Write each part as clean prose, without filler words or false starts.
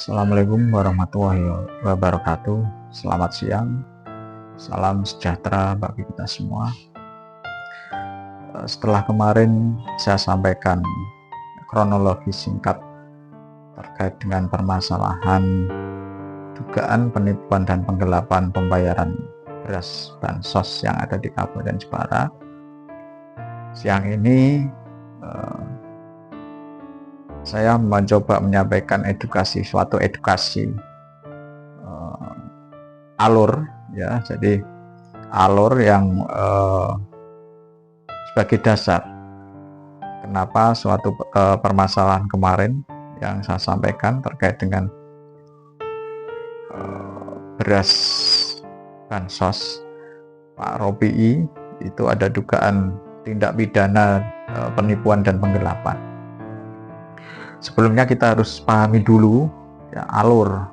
Assalamualaikum warahmatullahi wabarakatuh. Selamat siang, salam sejahtera bagi kita semua. Setelah kemarin saya sampaikan kronologi singkat terkait dengan permasalahan dugaan penipuan dan penggelapan pembayaran beras bansos yang ada di Kabupaten Jepara. Siang ini saya mencoba menyampaikan suatu edukasi alur, ya. Jadi alur yang sebagai dasar kenapa suatu permasalahan kemarin yang saya sampaikan terkait dengan beras bansos Pak Robii itu ada dugaan tindak pidana penipuan dan penggelapan. Sebelumnya kita harus pahami dulu ya, alur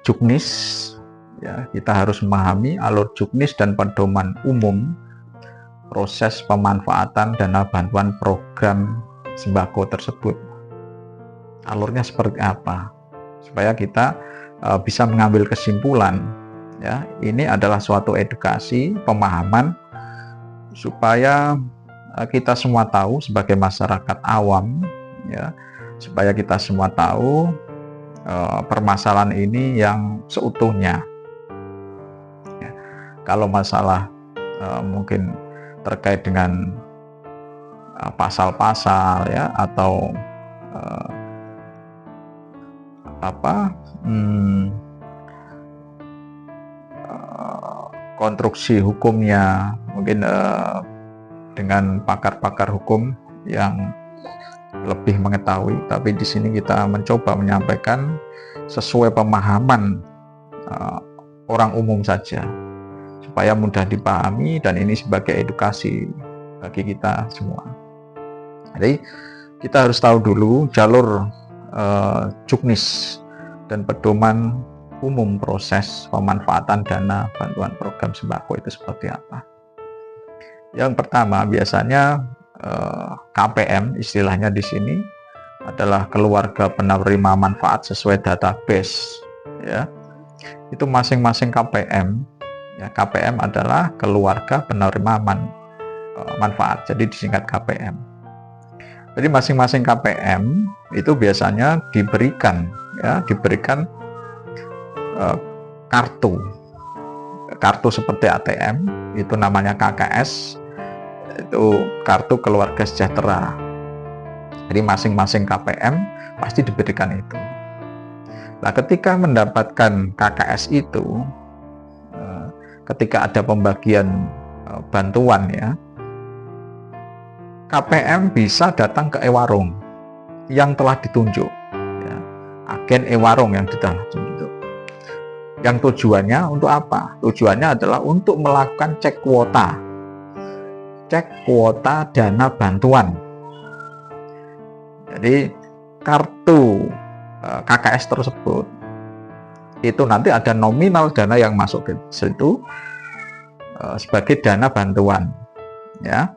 juknis, ya. Kita harus memahami alur juknis dan pedoman umum proses pemanfaatan dana bantuan program sembako tersebut. Alurnya seperti apa? Supaya kita bisa mengambil kesimpulan, ya. Ini adalah suatu edukasi, pemahaman supaya kita semua tahu sebagai masyarakat awam, ya. Supaya kita semua tahu permasalahan ini yang seutuhnya. Ya, kalau masalah mungkin terkait dengan pasal-pasal, ya, atau konstruksi hukumnya, mungkin dengan pakar-pakar hukum yang lebih mengetahui, tapi di sini kita mencoba menyampaikan sesuai pemahaman orang umum saja supaya mudah dipahami, dan ini sebagai edukasi bagi kita semua. Jadi kita harus tahu dulu jalur juknis dan pedoman umum proses pemanfaatan dana bantuan program sembako itu seperti apa. Yang pertama, biasanya KPM istilahnya di sini adalah keluarga penerima manfaat sesuai database, ya. Itu masing-masing KPM, ya. KPM adalah keluarga penerima manfaat, jadi disingkat KPM. Jadi masing-masing KPM itu biasanya diberikan kartu seperti ATM, itu namanya KKS, itu kartu keluarga sejahtera. Jadi masing-masing KPM pasti diberikan itu. Nah, ketika mendapatkan KKS itu, ketika ada pembagian bantuan, ya, KPM bisa datang ke e-warung yang telah ditunjuk, ya, agen e-warung yang telah ditunjuk. Yang tujuannya untuk apa? Tujuannya adalah untuk melakukan cek kuota dana bantuan. Jadi kartu KKS tersebut itu nanti ada nominal dana yang masuk ke situ sebagai dana bantuan, ya.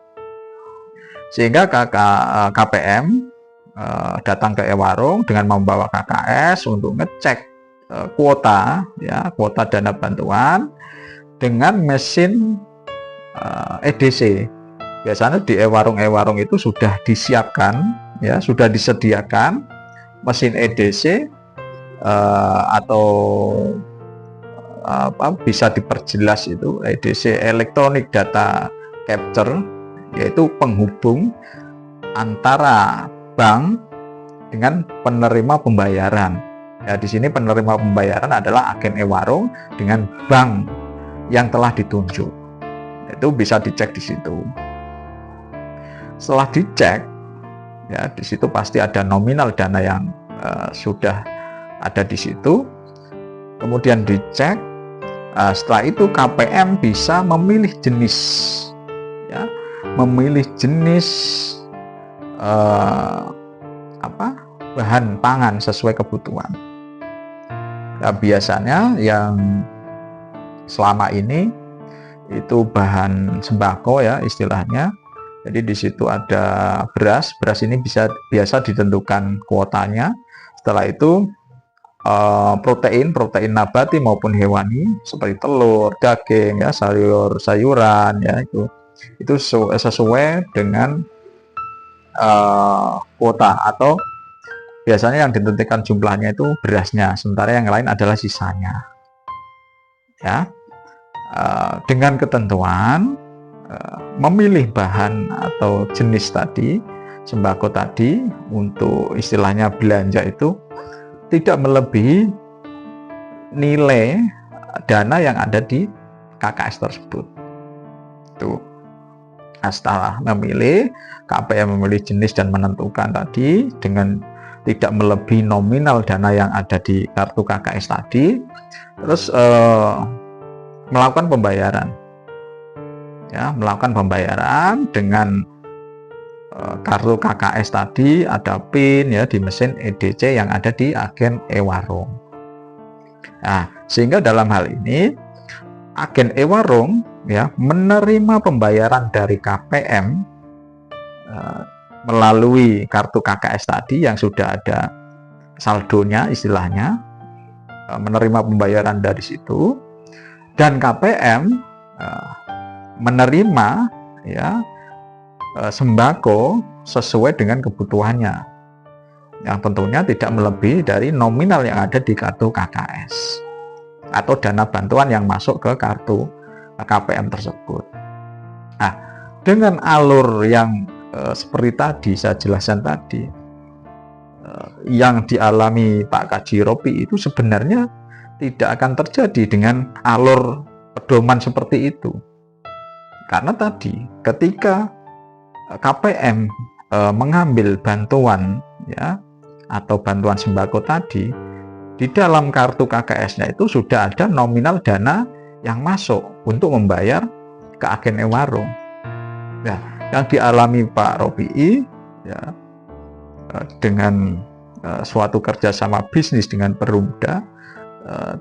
Sehingga KPM datang ke e-warung dengan membawa KKS untuk ngecek kuota, ya, kuota dana bantuan dengan mesin EDC. Biasanya di e-warung itu sudah disiapkan, ya, sudah disediakan mesin EDC atau bisa diperjelas itu EDC, Electronic Data Capture, yaitu penghubung antara bank dengan penerima pembayaran. Ya, di sini penerima pembayaran adalah agen e-warung dengan bank yang telah ditunjuk. Itu bisa dicek di situ. Setelah dicek, ya, di situ pasti ada nominal dana yang sudah ada di situ. Kemudian dicek. Setelah itu KPM bisa memilih jenis, ya, memilih jenis bahan pangan sesuai kebutuhan. Nah, biasanya yang selama ini itu bahan sembako, ya, istilahnya. Jadi di situ ada beras ini biasa ditentukan kuotanya. Setelah itu protein nabati maupun hewani seperti telur, daging, ya, sayuran, ya, itu sesuai dengan kuota, atau biasanya yang ditentukan jumlahnya itu berasnya, sementara yang lain adalah sisanya, ya. Dengan ketentuan memilih bahan atau jenis tadi, sembako tadi, untuk istilahnya belanja itu tidak melebihi nilai dana yang ada di KKS tersebut. Tuh. Setelah memilih, KPM memilih jenis dan menentukan tadi dengan tidak melebihi nominal dana yang ada di kartu KKS tadi, terus melakukan pembayaran, ya, melakukan pembayaran dengan kartu KKS tadi, ada PIN, ya, di mesin EDC yang ada di agen e-warung. Nah, sehingga dalam hal ini agen e-warung, ya, menerima pembayaran dari KPM melalui kartu KKS tadi yang sudah ada saldonya, istilahnya menerima pembayaran dari situ, dan KPM menerima, ya, sembako sesuai dengan kebutuhannya, yang tentunya tidak melebihi dari nominal yang ada di kartu KKS atau dana bantuan yang masuk ke kartu KPM tersebut. Nah, dengan alur yang seperti tadi saya jelaskan tadi, yang dialami Pak Kaji Ropi itu sebenarnya tidak akan terjadi dengan alur pedoman seperti itu. Karena tadi ketika KPM mengambil bantuan, ya, atau bantuan sembako tadi, di dalam kartu KKS-nya itu sudah ada nominal dana yang masuk untuk membayar ke agen e-warung. Nah, yang dialami Pak Robi, ya, dengan suatu kerjasama bisnis dengan Perumda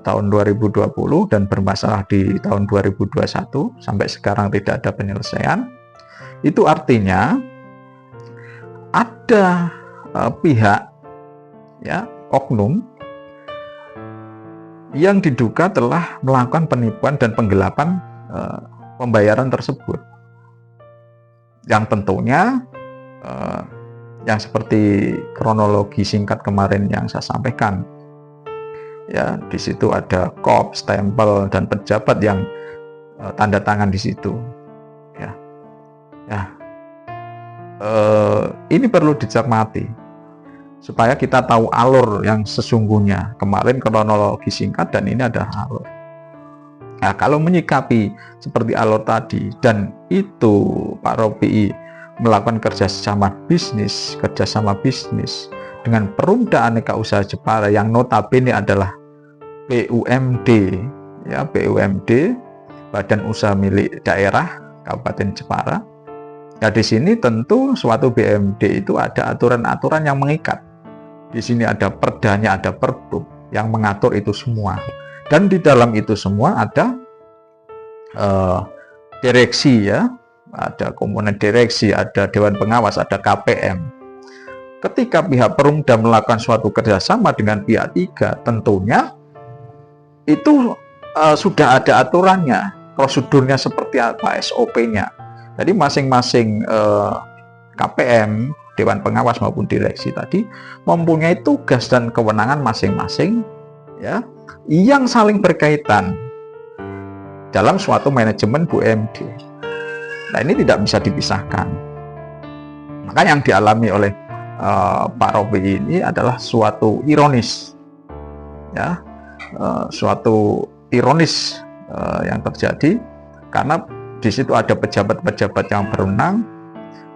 tahun 2020 dan bermasalah di tahun 2021 sampai sekarang tidak ada penyelesaian. Itu artinya ada pihak, ya, oknum yang diduga telah melakukan penipuan dan penggelapan pembayaran tersebut, yang tentunya yang seperti kronologi singkat kemarin yang saya sampaikan, ya, di situ ada kop, stempel, dan pejabat yang tanda tangan di situ, ya, ya. Ini perlu dicermati supaya kita tahu alur yang sesungguhnya. Kemarin kronologi singkat dan ini ada alur. Nah, kalau menyikapi seperti alur tadi dan itu Pak Robi melakukan kerjasama bisnis dengan Perumda Aneka Usaha Jepara yang notabene adalah BUMD, ya, BUMD, Badan Usaha Milik Daerah Kabupaten Jepara. Ya, di sini tentu suatu BUMD itu ada aturan-aturan yang mengikat. Di sini ada perdanya, ada pergub yang mengatur itu semua. Dan di dalam itu semua ada direksi, ya, ada komponen direksi, ada dewan pengawas, ada KPM. Ketika pihak Perumda melakukan suatu kerjasama dengan pihak tiga, tentunya itu sudah ada aturannya, prosedurnya seperti apa, SOP-nya. Jadi masing-masing KPM, dewan pengawas maupun direksi tadi mempunyai tugas dan kewenangan masing-masing, ya, yang saling berkaitan dalam suatu manajemen BUMD. Nah, ini tidak bisa dipisahkan. Maka yang dialami oleh Pak Robi ini adalah suatu ironis, ya, suatu ironis yang terjadi karena di situ ada pejabat-pejabat yang berwenang.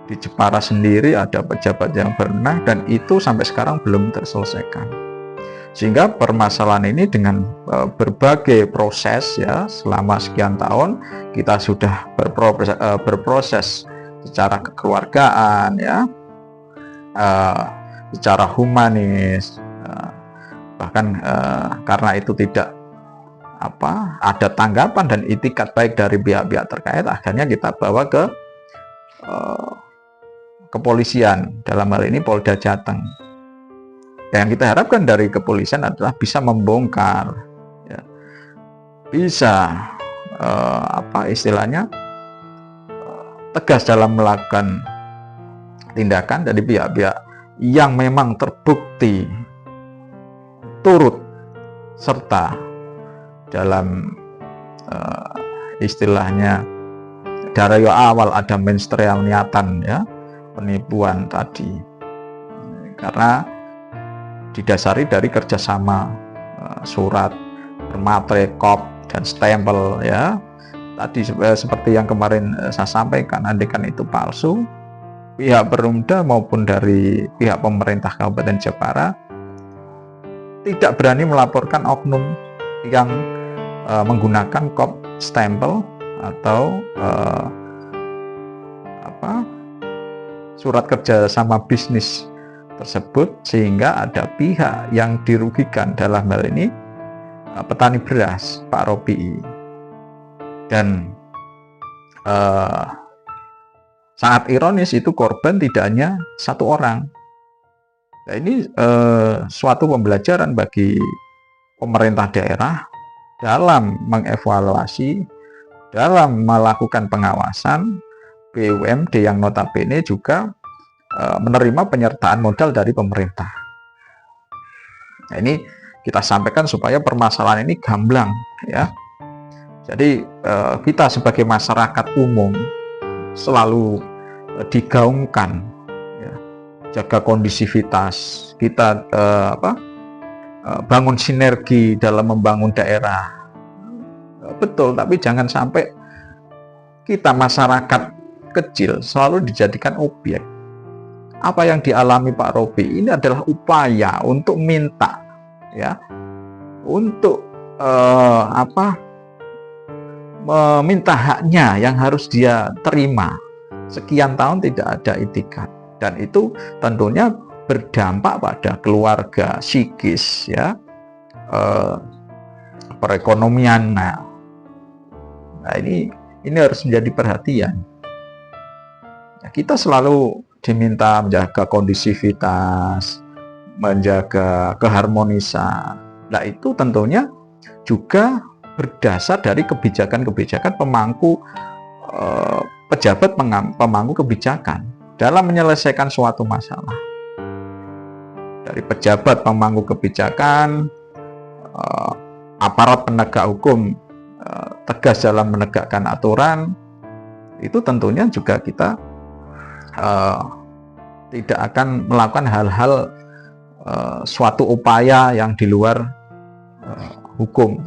Di Jepara sendiri ada pejabat yang berwenang dan itu sampai sekarang belum terselesaikan. Sehingga permasalahan ini dengan berbagai proses, ya, selama sekian tahun kita sudah berproses secara kekeluargaan, ya, secara humanis, bahkan karena itu tidak ada tanggapan dan itikat baik dari pihak-pihak terkait, akhirnya kita bawa ke kepolisian, dalam hal ini Polda Jateng, Yang kita harapkan dari kepolisian adalah bisa membongkar, ya, bisa istilahnya tegas dalam melakukan tindakan dari pihak-pihak yang memang terbukti turut serta dalam istilahnya dari awal ada mensreal niatan, ya, penipuan tadi, karena didasari dari kerjasama surat bermaterai, kop, dan stempel, ya. Tadi seperti yang kemarin saya sampaikan, andekan itu palsu, pihak Perumda maupun dari pihak pemerintah Kabupaten Jepara tidak berani melaporkan oknum yang menggunakan kop, stempel, atau surat kerjasama bisnis tersebut, sehingga ada pihak yang dirugikan, dalam hal ini petani beras Pak Robi. Dan sangat ironis, itu korban tidak hanya satu orang. Nah, ini suatu pembelajaran bagi pemerintah daerah dalam mengevaluasi, dalam melakukan pengawasan BUMD yang notabene juga menerima penyertaan modal dari pemerintah. Nah, ini kita sampaikan supaya permasalahan ini gamblang, ya. Jadi kita sebagai masyarakat umum selalu digaungkan, ya, jaga kondisivitas, kita bangun sinergi dalam membangun daerah. Betul, tapi jangan sampai kita masyarakat kecil selalu dijadikan objek. Apa yang dialami Pak Robi ini adalah upaya untuk minta, ya, untuk meminta haknya yang harus dia terima. Sekian tahun tidak ada itikat, dan itu tentunya berdampak pada keluarga, psikis, ya, perekonomian. Nah, ini harus menjadi perhatian. Ya, kita selalu diminta menjaga kondisivitas, menjaga keharmonisan. Nah, itu tentunya juga berdasar dari kebijakan-kebijakan pemangku pejabat pemangku kebijakan dalam menyelesaikan suatu masalah. Dari pejabat pemangku kebijakan, aparat penegak hukum tegas dalam menegakkan aturan, itu tentunya juga kita tidak akan melakukan hal-hal suatu upaya yang di luar hukum,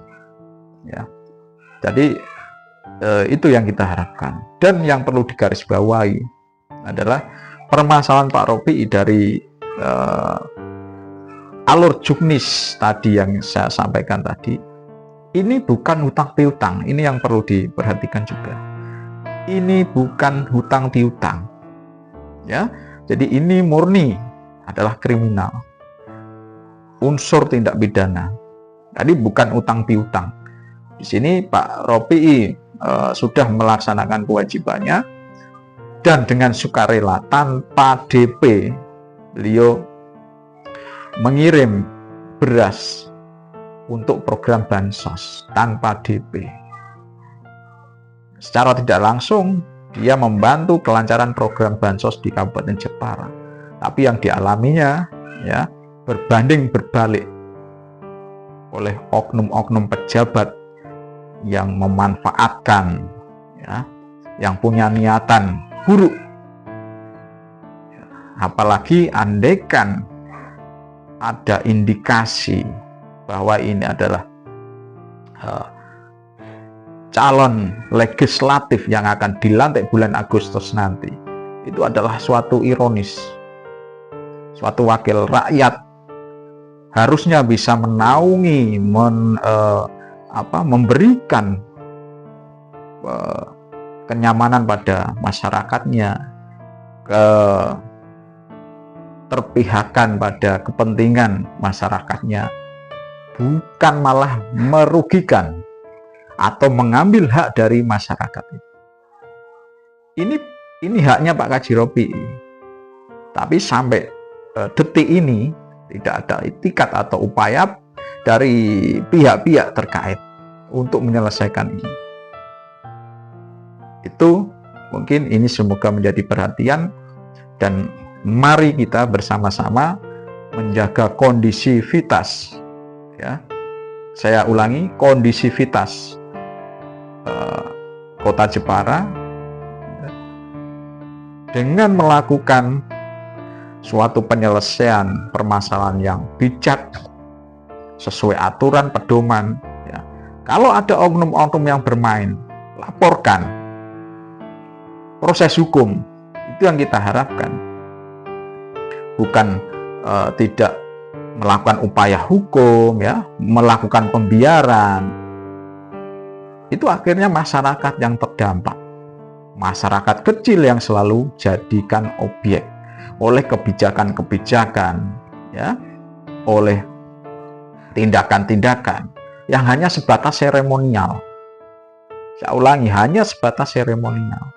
ya. Jadi itu yang kita harapkan. Dan yang perlu digarisbawahi adalah permasalahan Pak Robi dari alur juknis tadi yang saya sampaikan tadi, ini bukan hutang piutang. Ini yang perlu diperhatikan juga. Ini bukan hutang piutang, ya. Jadi ini murni adalah kriminal, unsur tindak pidana. Tadi bukan utang piutang. Di sini Pak Robi sudah melaksanakan kewajibannya, dan dengan sukarela tanpa DP beliau mengirim beras untuk program bansos tanpa DP. Secara tidak langsung dia membantu kelancaran program bansos di Kabupaten Jepara. Tapi yang dialaminya, ya, berbanding berbalik oleh oknum-oknum pejabat yang memanfaatkan, ya, yang punya niatan buruk. Apalagi andaikan ada indikasi bahwa ini adalah calon legislatif yang akan dilantik bulan Agustus nanti, itu adalah suatu ironis. Suatu wakil rakyat harusnya bisa menaungi, memberikan kenyamanan pada masyarakatnya, keterpihakan pada kepentingan masyarakatnya, bukan malah merugikan atau mengambil hak dari masyarakat. Ini haknya Pak Kaji Robi. Tapi sampai detik ini tidak ada itikat atau upaya dari pihak-pihak terkait untuk menyelesaikan ini. Itu mungkin ini semoga menjadi perhatian, dan mari kita bersama-sama menjaga kondisivitas, ya. Saya ulangi, kondisivitas Kota Jepara dengan melakukan suatu penyelesaian permasalahan yang bijak sesuai aturan pedoman, ya. Kalau ada oknum-oknum yang bermain, laporkan, proses hukum, itu yang kita harapkan. Bukan tidak melakukan upaya hukum, ya, melakukan pembiaran. Itu akhirnya masyarakat yang terdampak, masyarakat kecil yang selalu jadikan objek oleh kebijakan-kebijakan, ya, oleh tindakan-tindakan yang hanya sebatas seremonial. Saya ulangi, hanya sebatas seremonial.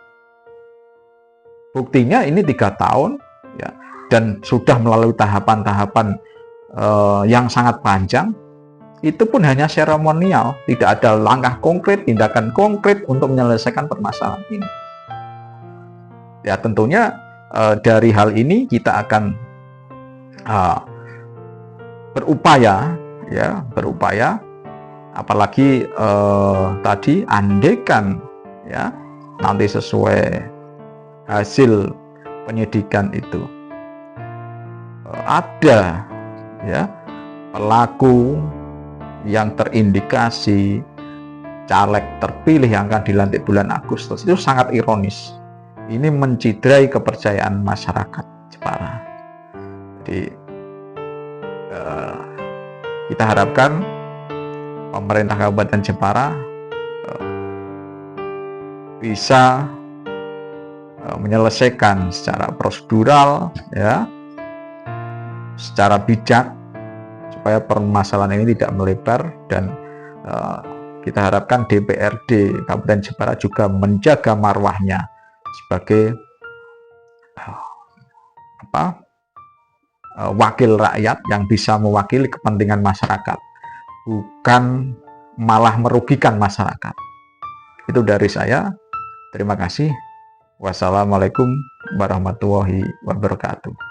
Buktinya ini 3 tahun, ya, dan sudah melalui tahapan-tahapan yang sangat panjang. Itu pun hanya seremonial, tidak ada langkah konkret, tindakan konkret untuk menyelesaikan permasalahan ini. Ya, tentunya dari hal ini kita akan berupaya, ya, apalagi tadi andaikan, ya, nanti sesuai hasil penyidikan itu ada, ya, pelaku yang terindikasi caleg terpilih yang akan dilantik bulan Agustus, itu sangat ironis. Ini mencidrai kepercayaan masyarakat Jepara. Jadi kita harapkan pemerintah Kabupaten Jepara bisa menyelesaikan secara prosedural, ya, secara bijak, supaya permasalahan ini tidak melebar, dan kita harapkan DPRD Kabupaten Jepara juga menjaga marwahnya sebagai wakil rakyat yang bisa mewakili kepentingan masyarakat, bukan malah merugikan masyarakat. Itu dari saya. Terima kasih. Wassalamualaikum warahmatullahi wabarakatuh.